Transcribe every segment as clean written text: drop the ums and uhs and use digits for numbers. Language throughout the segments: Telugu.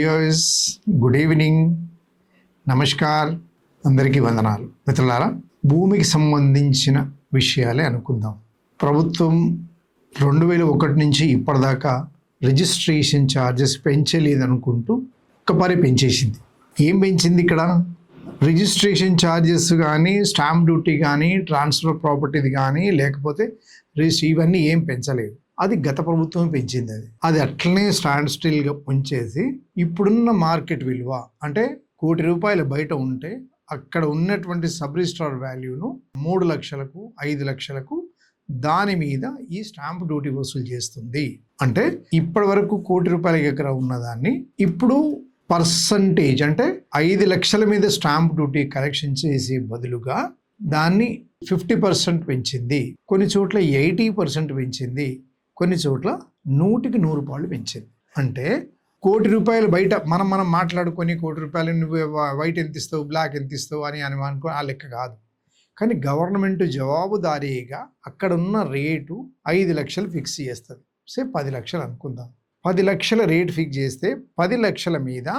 వ్యూయర్స్, గుడ్ ఈవినింగ్, నమస్కార్, అందరికీ వందనాలు. మిత్రులారా, భూమికి సంబంధించిన విషయాలే అనుకుందాం. ప్రభుత్వం 2001 నుంచి ఇప్పటిదాకా రిజిస్ట్రేషన్ ఛార్జెస్ పెంచలేదనుకుంటూ ఒక్కపారి పెంచేసింది. ఏం పెంచింది ఇక్కడ? రిజిస్ట్రేషన్ ఛార్జెస్ కానీ, స్టాంప్ డ్యూటీ కానీ, ట్రాన్స్ఫర్ ప్రాపర్టీది కానీ, లేకపోతే ఇవన్నీ ఏం పెంచలేదు. అది గత ప్రభుత్వం పెంచింది. అది అట్లనే స్టాండ్ స్టిల్గా ఉంచేసి ఇప్పుడున్న మార్కెట్ విలువ అంటే ₹1,00,00,000 బయట ఉంటే అక్కడ ఉన్నటువంటి సబ్ రిజిస్ట్రార్ వాల్యూను 3 లక్షలకు 5 లక్షలకు దాని మీద ఈ స్టాంప్ డ్యూటీ వసూలు చేస్తుంది. అంటే ఇప్పటి వరకు ₹1,00,00,000 ఎకరా ఉన్నదాన్ని ఇప్పుడు పర్సంటేజ్ అంటే 5 లక్షల మీద స్టాంప్ డ్యూటీ కలెక్షన్ చేసే బదులుగా దాన్ని 50% పెంచింది. కొన్ని చోట్ల 80% పెంచింది. కొన్ని చోట్ల 100కి 100 రూపాయలు పెంచింది. అంటే ₹1,00,00,000 బయట మనం మాట్లాడుకొని ₹1,00,00,000 నువ్వు వైట్ ఎంత ఇస్తావు, బ్లాక్ ఎంత ఇస్తావు అని అనుకో, ఆ లెక్క కాదు. కానీ గవర్నమెంట్ జవాబుదారీగా అక్కడ ఉన్న రేటు 5 లక్షలు ఫిక్స్ చేస్తుంది. 10 లక్షలు అనుకుందాం. 10 లక్షల రేట్ ఫిక్స్ చేస్తే 10 లక్షల మీద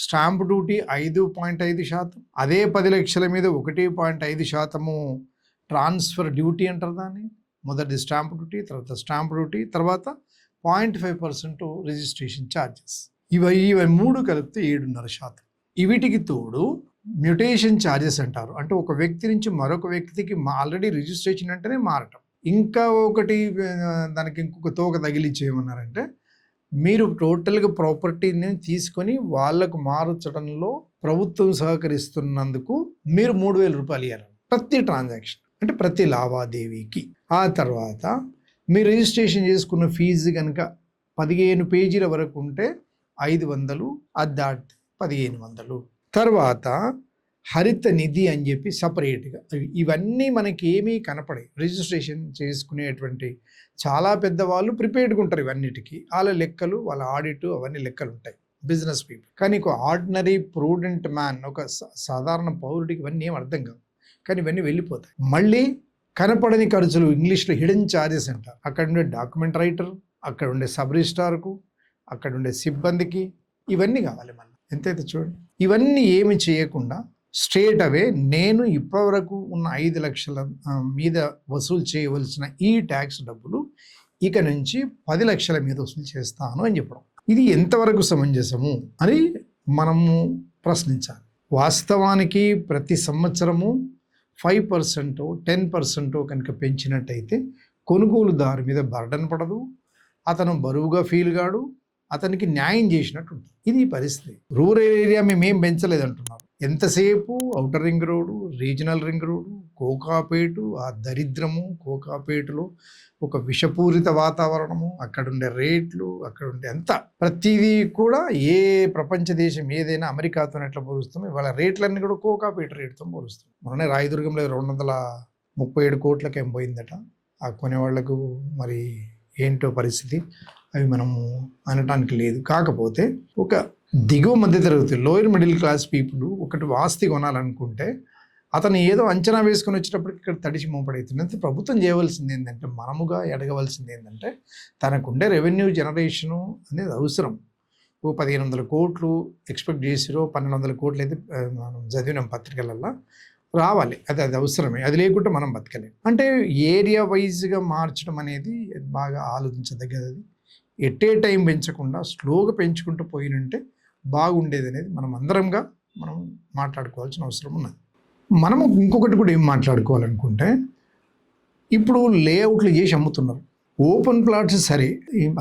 స్టాంప్ డ్యూటీ 5.5%, అదే 10 లక్షల మీద 1.5% ట్రాన్స్ఫర్ డ్యూటీ అంటారు దాన్ని. మొదటి స్టాంప్ డ్యూటీ, తర్వాత స్టాంప్ డ్యూటీ, తర్వాత 0.5% రిజిస్ట్రేషన్ ఛార్జెస్. ఇవి 3 కలిపితే 7.5%. వీటికి తోడు మ్యూటేషన్ ఛార్జెస్ అంటారు. అంటే ఒక వ్యక్తి నుంచి మరొక వ్యక్తికి ఆల్రెడీ రిజిస్ట్రేషన్ అంటేనే మారటం. ఇంకా ఒకటి దానికి ఇంకొక తోక తగిలిచ్చేయమన్నారంటే, మీరు టోటల్గా ప్రాపర్టీని తీసుకొని వాళ్ళకు మార్చడంలో ప్రభుత్వం సహకరిస్తున్నందుకు మీరు ₹3,000 ఇవ్వాలి ప్రతి ట్రాన్సాక్షన్, అంటే ప్రతి లావాదేవీకి. ఆ తర్వాత మీరు రిజిస్ట్రేషన్ చేసుకున్న ఫీజు కనుక 15 పేజీల వరకు ఉంటే 500, అది దాటితే 1,500. తర్వాత హరిత నిధి అని చెప్పి సపరేట్గా. ఇవన్నీ మనకి ఏమీ కనపడాయి. రిజిస్ట్రేషన్ చేసుకునేటువంటి చాలా పెద్దవాళ్ళు ప్రిపేర్డ్గా ఉంటారు ఇవన్నిటికీ. వాళ్ళ లెక్కలు, వాళ్ళ ఆడిట్, అవన్నీ లెక్కలు ఉంటాయి బిజినెస్ పీపుల్. కానీ ఒక ఆర్డినరీ ప్రూడెంట్ మ్యాన్, ఒక సాధారణ పౌరుడికి ఇవన్నీ ఏం అర్థం కావు. కానీ ఇవన్నీ వెళ్ళిపోతాయి. మళ్ళీ కనపడని ఖర్చులు, ఇంగ్లీష్లో హిడెన్ ఛార్జెస్ అంటారు. అక్కడ ఉండే డాక్యుమెంట్ రైటర్, అక్కడ ఉండే సబ్ రిజిస్ట్రార్కు, అక్కడ ఉండే సిబ్బందికి ఇవన్నీ కావాలి మనం. ఎంతైతే చూడండి. ఇవన్నీ ఏమి చేయకుండా స్ట్రేట్ అవే నేను ఇప్పటివరకు ఉన్న 5 లక్షల మీద వసూలు చేయవలసిన ఈ ట్యాక్స్ డబ్బులు ఇక నుంచి 10 లక్షల మీద వసూలు చేస్తాను అని చెప్పడం. ఇది ఎంతవరకు సమంజసము అని మనము ప్రశ్నించాలి. వాస్తవానికి ప్రతి సంవత్సరము 5%, 10% కనుక పెంచినట్టయితే కొనుగోలుదారు మీద బర్డన్ పడదు, అతను బరువుగా ఫీల్ కాడు, అతనికి న్యాయం చేసినట్టు ఉంటుంది. ఇది పరిస్థితి. రూరల్ ఏరియా మేమేం పెంచలేదంటున్నారు. ఎంతసేపు outer ring road, regional ring road, Kokapet, ఆ దరిద్రము, కోకాపేటులో ఒక విషపూరిత వాతావరణము, అక్కడుండే రేట్లు, అక్కడుండే ప్రతిదీ కూడా ఏ ప్రపంచ దేశం ఏదైనా అమెరికాతో ఎట్లా పోలుస్తామో ఇవాళ రేట్లన్నీ కూడా కోకాపేట రేటుతో పోలుస్తాం. మొన్ననే రాయదుర్గంలో 237 కోట్లకి ఏం పోయిందట. ఆ కొనేవాళ్లకు మరి ఏంటో పరిస్థితి, అవి మనము అనటానికి లేదు. కాకపోతే ఒక దిగువ మధ్యతరగతి, లోయర్ మిడిల్ క్లాస్ పీపుల్ ఒకటి ఆస్తి కొనాలనుకుంటే అతను ఏదో అంచనా వేసుకొని వచ్చేటప్పటికి ఇక్కడ తడిచి మోపడవుతుంది. అంటే ప్రభుత్వం చేయవలసింది ఏంటంటే, మనముగా అడగవలసింది ఏంటంటే, తనకుండే రెవెన్యూ జనరేషను అనేది అవసరం. 1,500 కోట్లు ఎక్స్పెక్ట్ చేసిరో, 1,200 కోట్లు అయితే మనం చదివినాం పత్రికలల్లో రావాలి. అది అవసరమే. అది లేకుంటే మనం బతకలేం. అంటే ఏరియా వైజ్గా మార్చడం అనేది బాగా ఆలోచించదగ్గది. ఎట్టే టైం పెంచకుండా స్లోగా పెంచుకుంటూ పోయినంటే బాగుండేది అనేది మనం అందరంగా మనం మాట్లాడుకోవాల్సిన అవసరం ఉన్నది. మనము ఇంకొకటి కూడా ఏం మాట్లాడుకోవాలనుకుంటే, ఇప్పుడు లేఅవుట్లు చేసి అమ్ముతున్నారు. ఓపెన్ ప్లాట్స్ సరే,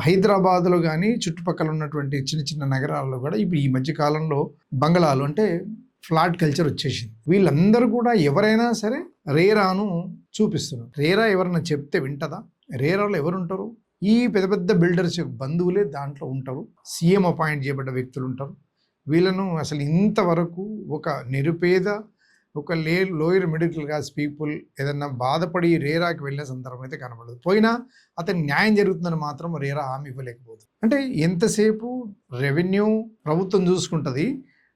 హైదరాబాద్లో కానీ చుట్టుపక్కల ఉన్నటువంటి చిన్న చిన్న నగరాల్లో కూడా ఇప్పుడు ఈ మధ్య కాలంలో బంగళాలు అంటే ఫ్లాట్ కల్చర్ వచ్చేసింది. వీళ్ళందరూ కూడా ఎవరైనా సరే రేరాను చూపిస్తున్నారు. రేరా ఎవరైనా చెప్తే వింటదా? రేరాలో ఎవరు ఉంటారు? ఈ పెద్ద పెద్ద బిల్డర్స్ బంధువులే దాంట్లో ఉంటారు. సీఎం అపాయింట్ చేయబడ్డ వ్యక్తులు ఉంటారు. వీళ్ళను అసలు ఇంతవరకు ఒక నిరుపేద, ఒక లోయర్ మిడిల్ క్లాస్ పీపుల్ ఏదన్నా బాధపడి రేరాకి వెళ్ళే సందర్భం అయితే కనబడదు. పోయినా అతని న్యాయం జరుగుతుందని మాత్రం రేరా హామీ ఇవ్వలేకపోతుంది. అంటే ఎంతసేపు రెవెన్యూ ప్రభుత్వం చూసుకుంటుంది,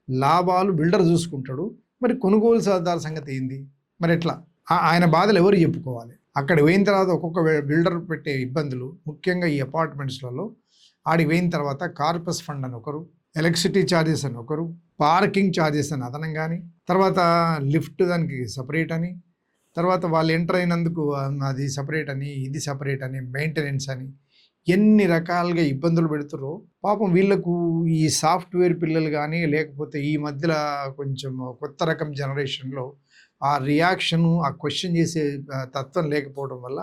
లాభాలు బిల్డర్ చూసుకుంటాడు. మరి కొనుగోలుదారు సంగతి ఏంది? మరి ఎట్లా? ఆయన బాధలు ఎవరు చెప్పుకోవాలి? అక్కడ పోయిన తర్వాత ఒక్కొక్క బిల్డర్ పెట్టే ఇబ్బందులు, ముఖ్యంగా ఈ అపార్ట్మెంట్స్లలో ఆడికి పోయిన తర్వాత కార్పస్ ఫండ్ అని ఒకరు, ఎలక్ట్రిసిటీ ఛార్జెస్ అని ఒకరు, పార్కింగ్ ఛార్జెస్ అని అదనంగాని, తర్వాత లిఫ్ట్ దానికి సపరేట్ అని, తర్వాత వాళ్ళు ఎంటర్ అయినందుకు అది సపరేట్ అని, ఇది సపరేట్ అని, మెయింటెనెన్స్ అని, ఎన్ని రకాలుగా ఇబ్బందులు పెడుతారో పాపం వీళ్ళకు. ఈ సాఫ్ట్వేర్ పిల్లలు కానీ, లేకపోతే ఈ మధ్యలో కొంచెం కొత్త రకం జనరేషన్లో ఆ రియాక్షను, ఆ క్వశ్చన్ చేసే తత్వం లేకపోవడం వల్ల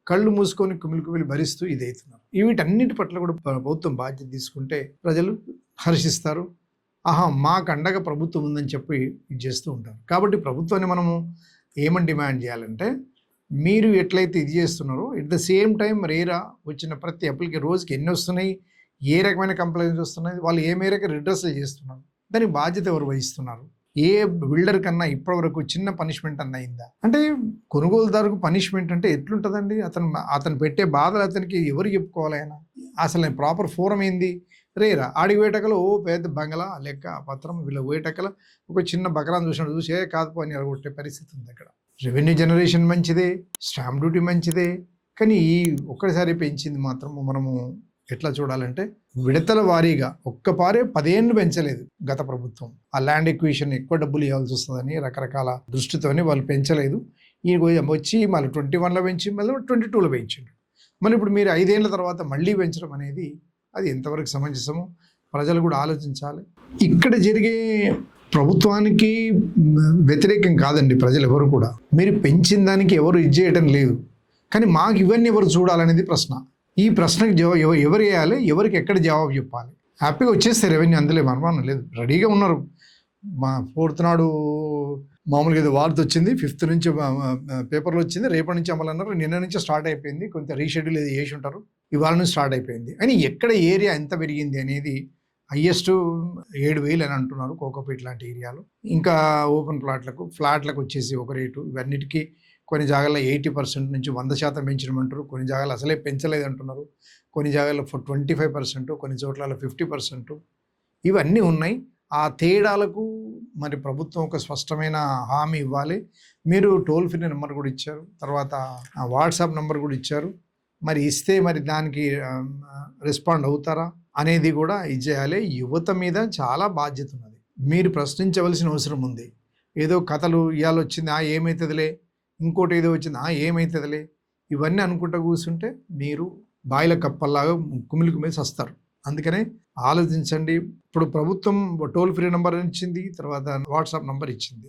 కళ్ళు మూసుకొని కుమిలి భరిస్తూ ఇదవుతున్నారు. వీటన్నిటి పట్ల కూడా ప్రభుత్వం బాధ్యత తీసుకుంటే ప్రజలు హర్షిస్తారు. ఆహా, మాకు అండగా ప్రభుత్వం ఉందని చెప్పి ఇది చేస్తూ ఉంటారు. కాబట్టి ప్రభుత్వాన్ని మనము ఏమని డిమాండ్ చేయాలంటే, మీరు ఎట్లయితే ఇది చేస్తున్నారో at the same time RERA వచ్చిన ప్రతి అప్లికి రోజుకి ఎన్ని వస్తున్నాయి, ఏ రకమైన కంప్లైంట్స్ వస్తున్నాయి, వాళ్ళు ఏ మేరకు రిడ్రెస్లు చేస్తున్నారు, దానికి బాధ్యత ఎవరు వహిస్తున్నారు? ఏ బిల్డర్ కన్నా ఇప్పటివరకు చిన్న పనిష్మెంట్ అన్న అయిందా? అంటే కొనుగోలుదారుకు పనిష్మెంట్ అంటే ఎట్లుంటుందండి? అతను పెట్టే బాధలు అతనికి ఎవరు చెప్పుకోవాలి? ఆయన అసలు ప్రాపర్ ఫోరం ఏంది? రేరా ఆడికి వేటకలో ఓ పెద్ద బంగళా లెక్క పత్రం, వీళ్ళ వేటకల ఒక చిన్న బకరాన్ని చూసినట్టు చూసే కాదు అని అడగొట్టే పరిస్థితి ఉంది అక్కడ. రెవెన్యూ జనరేషన్ మంచిదే, స్టాంప్ డ్యూటీ మంచిదే, కానీ ఈ ఒక్కసారి పెంచింది మాత్రం మనము ఎట్లా చూడాలంటే, విడతల వారీగా ఒక్కపారే 10 ఏళ్ళు పెంచలేదు గత ప్రభుత్వం. ఆ ల్యాండ్ ఎక్విజిషన్ ఎక్కువ డబ్బులు ఇవ్వాల్సి వస్తుందని రకరకాల దృష్టితోనే వాళ్ళు పెంచలేదు. ఈ వచ్చి మళ్ళీ 21లో పెంచి మళ్ళీ 22లో పెంచిండు. మళ్ళీ ఇప్పుడు మీరు 5 ఏళ్ళ తర్వాత మళ్ళీ పెంచడం అనేది అది ఎంతవరకు సమంజసమో ప్రజలు కూడా ఆలోచించాలి. ఇక్కడ జరిగే ప్రభుత్వానికి వ్యతిరేకం కాదండి ప్రజలు ఎవరు కూడా. మీరు పెంచిన దానికి ఎవరు ఇది చేయడం లేదు, కానీ మాకు ఇవన్నీ ఎవరు చూడాలనేది ప్రశ్న. ఈ ప్రశ్నకు ఎవరు వేయాలి, ఎవరికి ఎక్కడ జవాబు చెప్పాలి? హ్యాపీగా వచ్చేస్తే రెవెన్యూ అందులో అనుమానం లేదు, రెడీగా ఉన్నారు. మా 4th నాడు మామూలుగా ఏదో వార్త వచ్చింది, 5th నుంచి పేపర్లో వచ్చింది, రేపటి నుంచి అమలు అన్నారు, నిన్న నుంచి స్టార్ట్ అయిపోయింది, కొంత రీషెడ్యూల్ ఏది చేసి ఉంటారు, ఇవాళ నుంచి స్టార్ట్ అయిపోయింది. అని ఎక్కడ ఏరియా ఎంత పెరిగింది అనేది హయ్యెస్ట్ 7,000 అని అంటున్నారు కోకోపేట్ లాంటి ఏరియాలో. ఇంకా ఓపెన్ ఫ్లాట్లకు వచ్చేసి ఒక రేటు. ఇవన్నిటికీ కొన్ని జాగాల్లో 80% నుంచి 100% పెంచడమంటారు, కొన్ని జాగాలు అసలే పెంచలేదు అంటున్నారు, కొన్ని జాగాల్లో 25%, కొన్ని చోట్ల 50%. ఇవన్నీ ఉన్నాయి. ఆ తేడాలకు మరి ప్రభుత్వం ఒక స్పష్టమైన హామీ ఇవ్వాలి. మీరు టోల్ ఫ్రీ నెంబర్ కూడా ఇచ్చారు, తర్వాత వాట్సాప్ నెంబర్ కూడా ఇచ్చారు. మరి ఇస్తే మరి దానికి రెస్పాండ్ అవుతారా అనేది కూడా ఇచ్చేయాలి. యువత మీద చాలా బాధ్యత ఉన్నది. మీరు ప్రశ్నించవలసిన అవసరం ఉంది. ఏదో కథలు ఇవాళ వచ్చింది ఏమవుతుందిలే, ఇంకోటి ఏదో వచ్చింది ఏమవుతుందిలే, ఇవన్నీ అనుకుంటూ కూర్చుంటే మీరు బాయిల కప్పల్లాగా కుమిలి వస్తారు. అందుకనే ఆలోచించండి. ఇప్పుడు ప్రభుత్వం టోల్ ఫ్రీ నెంబర్ ఇచ్చింది, తర్వాత వాట్సాప్ నెంబర్ ఇచ్చింది.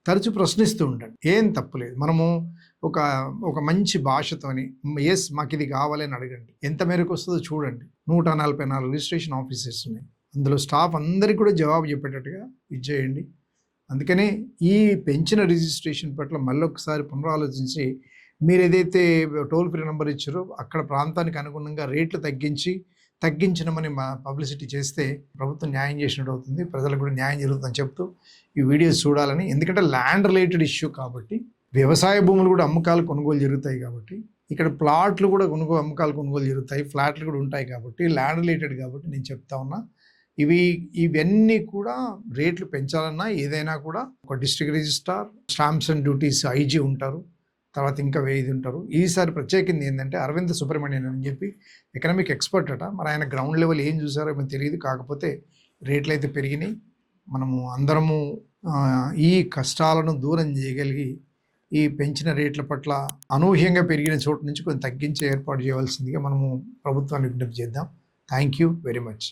తరచూ ప్రశ్నిస్తూ ఉండండి, ఏం తప్పులేదు. మనము ఒక మంచి భాషతోని ఎస్ మాకు ఇది కావాలని అడగండి. ఎంత మేరకు వస్తుందో చూడండి. 144 రిజిస్ట్రేషన్ ఆఫీసెస్ ఉన్నాయి, అందులో స్టాఫ్ అందరికీ కూడా జవాబు చెప్పేటట్టుగా ఇచ్చేయండి. అందుకనే ఈ పెంచిన రిజిస్ట్రేషన్ పట్ల మళ్ళొకసారి పునరాలోచించి, మీరు ఏదైతే టోల్ ఫ్రీ నెంబర్ ఇచ్చారో అక్కడ ప్రాంతానికి అనుగుణంగా రేట్లు తగ్గించమని పబ్లిసిటీ చేస్తే ప్రభుత్వం న్యాయం చేసినట్టు అవుతుంది, ప్రజలకు కూడా న్యాయం జరుగుతుందని చెప్తూ ఈ వీడియోస్ చూడాలని. ఎందుకంటే ల్యాండ్ రిలేటెడ్ ఇష్యూ కాబట్టి, వ్యవసాయ భూములు కూడా అమ్మకాలు కొనుగోలు జరుగుతాయి కాబట్టి, ఇక్కడ ప్లాట్లు కూడా అమ్మకాలు కొనుగోలు జరుగుతాయి, ఫ్లాట్లు కూడా ఉంటాయి కాబట్టి, ల్యాండ్ రిలేటెడ్ కాబట్టి నేను చెప్తా ఉన్నా. ఇవన్నీ కూడా రేట్లు పెంచాలన్నా ఏదైనా కూడా ఒక district registrar, stamps and duties IG ఉంటారు, తర్వాత ఇంకా 1000 ఉంటారు. ఈసారి ప్రత్యేకింది ఏంటంటే అరవింద్ సుబ్రహ్మణ్యన్ అని చెప్పి ఎకనామిక్ ఎక్స్పర్ట్ అట. మరి ఆయన గ్రౌండ్ లెవెల్ ఏం చూసారో ఏమో తెలియదు, కాకపోతే రేట్లు అయితే పెరిగినాయి. మనము అందరము ఈ కష్టాలను దూరం చేయగలిగి ఈ పెంచిన రేట్ల పట్ల అనూహ్యంగా పెరిగిన చోటు నుంచి కొంచెం తగ్గించే ఏర్పాటు చేయవలసిందిగా మనము ప్రభుత్వాన్ని విజ్ఞప్తి చేద్దాం. Thank you very much.